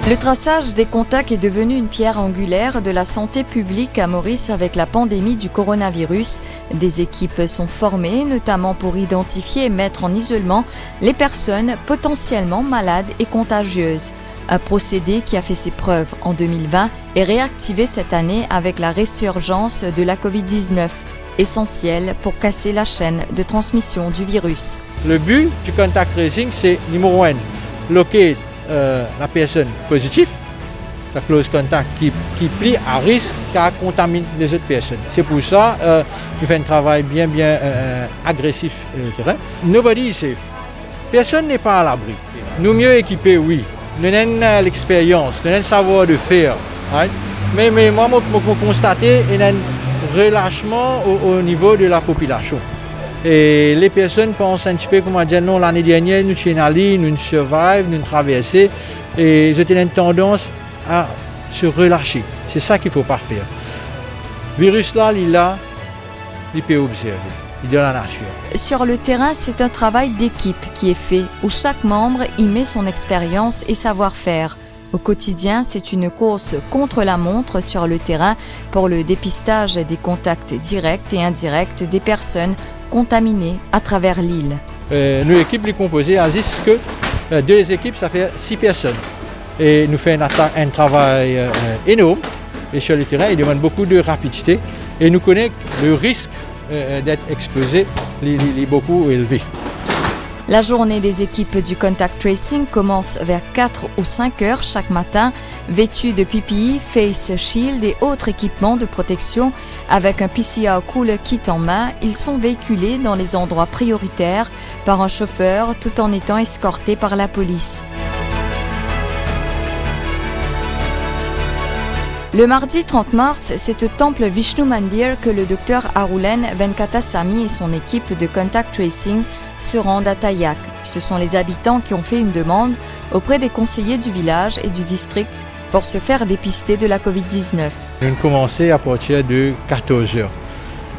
Le traçage des contacts est devenu une pierre angulaire de la santé publique à Maurice avec la pandémie du coronavirus. Des équipes sont formées, notamment pour identifier et mettre en isolement les personnes potentiellement malades et contagieuses. Un procédé qui a fait ses preuves en 2020 est réactivé cette année avec la résurgence de la Covid-19, essentiel pour casser la chaîne de transmission du virus. Le but du contact tracing, c'est numéro 1, loquer la personne positive, sa close contact qui plie à risque qu'elle contamine les autres personnes. C'est pour ça nous faisons un travail bien agressif sur le terrain. Nobody is safe. Personne n'est pas à l'abri. Nous mieux équipés, oui. Nous avons l'expérience, nous avons le savoir de faire. Right? Mais moi, je constate un relâchement au niveau de la population. Et les personnes pensent un petit peu comme dire non, l'année dernière, nous sommes allés, nous survivons, nous traversons. Et j'ai une tendance à se relâcher. C'est ça qu'il ne faut pas faire. Le virus là, il peut observer. Il est dans la nature. Sur le terrain, c'est un travail d'équipe qui est fait, où chaque membre y met son expérience et savoir-faire. Au quotidien, c'est une course contre la montre sur le terrain pour le dépistage des contacts directs et indirects des personnes contaminées à travers l'île. Nos équipes sont composées à 10 que 2 équipes, ça fait 6 personnes. Et nous faisons un travail énorme. Et sur le terrain, il demande beaucoup de rapidité. Et nous connaissons le risque d'être explosé, il est beaucoup élevé. La journée des équipes du contact tracing commence vers 4 ou 5 heures chaque matin, vêtues de PPE, face shield et autres équipements de protection. Avec un PCR Cooler Kit en main, ils sont véhiculés dans les endroits prioritaires par un chauffeur tout en étant escortés par la police. Le mardi 30 mars, c'est au temple Vishnu Mandir que le docteur Arulen Venkatasamy et son équipe de contact tracing se rendent à Tayak. Ce sont les habitants qui ont fait une demande auprès des conseillers du village et du district pour se faire dépister de la Covid-19. Nous avons commencé à partir de 14 heures.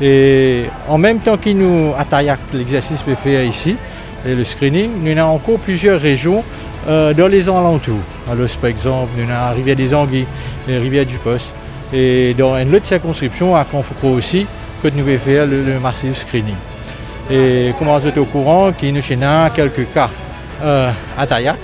Et en même temps que nous, à Tayak, l'exercice peut faire ici, et le screening, nous avons encore plusieurs régions dans les alentours. Alors, par exemple, nous avons la rivière des Anguilles, la rivière du Poste. Et dans une autre circonscription, à Confocro aussi, que nous pouvons faire le massive screening. Et comme vous êtes au courant, qu'il nous avons quelques cas à Tayak.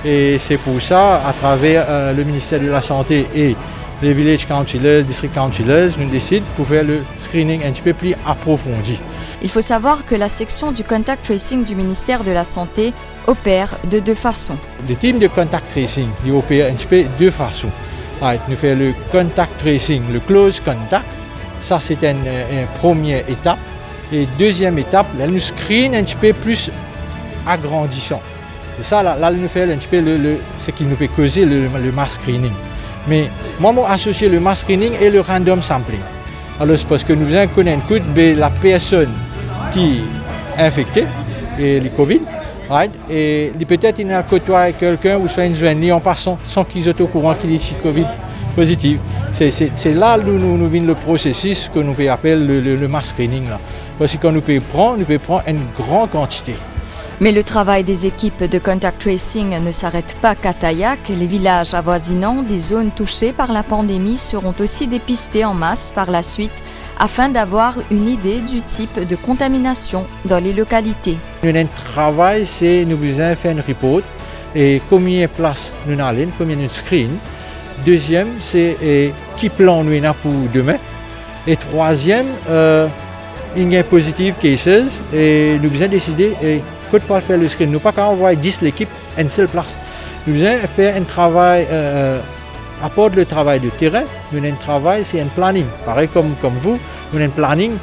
Et c'est pour ça, à travers le ministère de la Santé et les village councillors, district councillors, nous décidons pour faire le screening un petit peu plus approfondi. Il faut savoir que la section du contact tracing du ministère de la Santé opère de 2 façons. Le team de contact tracing il opère un petit peu de 2 façons. Nous faisons le contact tracing, le close contact. Ça, c'est une première étape. Et deuxième étape, là, nous screen un petit peu plus agrandissant. C'est ça, là nous faisons un petit peu ce qui nous peut causer le mass screening. Mais moi, je associe le mass screening et le random sampling. Alors, c'est parce que nous avons connu la personne qui est infectée, et le Covid, right? Et peut-être il a côtoyé quelqu'un ou soit une journée en passant sans qu'ils soient au courant qu'il est Covid positif. C'est là où nous vient le processus que nous appelons le mass screening. Là. Parce que quand nous pouvons prendre une grande quantité. Mais le travail des équipes de contact tracing ne s'arrête pas qu'à Tayak. Les villages avoisinants des zones touchées par la pandémie seront aussi dépistés en masse par la suite afin d'avoir une idée du type de contamination dans les localités. Notre travail, c'est nous besoin faire une report et combien de places nous avons, combien de screen. Deuxième, c'est qui plan nous avons pour demain. Et troisième, il y a positive cases et nous besoin décider que pas faire le screen. Nous pas qu'à envoyer 10 l'équipe à une seule place. Nous besoin faire un travail, à part le travail de terrain, nous avons un travail, c'est un planning. Pareil comme vous, nous avons un planning,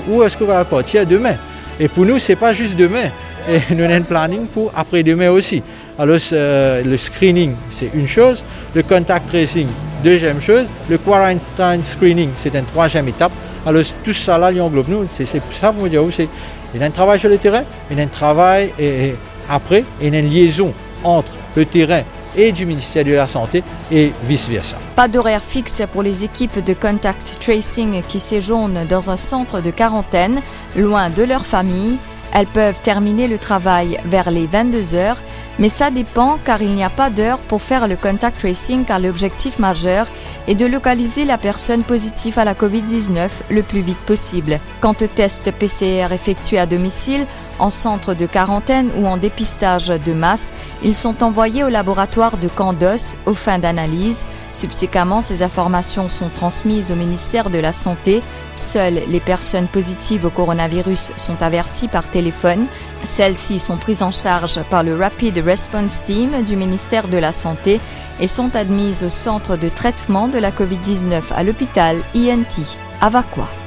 où est-ce qu'on va partir demain. Et pour nous, ce n'est pas juste demain. Et nous avons un planning pour après-demain aussi. Alors le screening, c'est une chose, le contact tracing, deuxième chose, le quarantine screening, c'est une troisième étape. Alors tout ça là, il englobe nous. C'est pour ça pour dire aussi. Il y a un travail sur le terrain, il y a un travail et après, il y a une liaison entre le terrain et du ministère de la Santé et vice-versa. Pas d'horaire fixe pour les équipes de contact tracing qui séjournent dans un centre de quarantaine, loin de leur famille. Elles peuvent terminer le travail vers les 22 heures, Mais ça dépend car il n'y a pas d'heure pour faire le contact tracing car l'objectif majeur est de localiser la personne positive à la Covid-19 le plus vite possible. Quant aux tests PCR effectués à domicile, en centre de quarantaine ou en dépistage de masse, ils sont envoyés au laboratoire de Candos aux fins d'analyse. Subséquemment, ces informations sont transmises au ministère de la Santé. Seules les personnes positives au coronavirus sont averties par téléphone. Celles-ci sont prises en charge par le Rapid Response Team du ministère de la Santé et sont admises au centre de traitement de la Covid-19 à l'hôpital INT à Vakwa.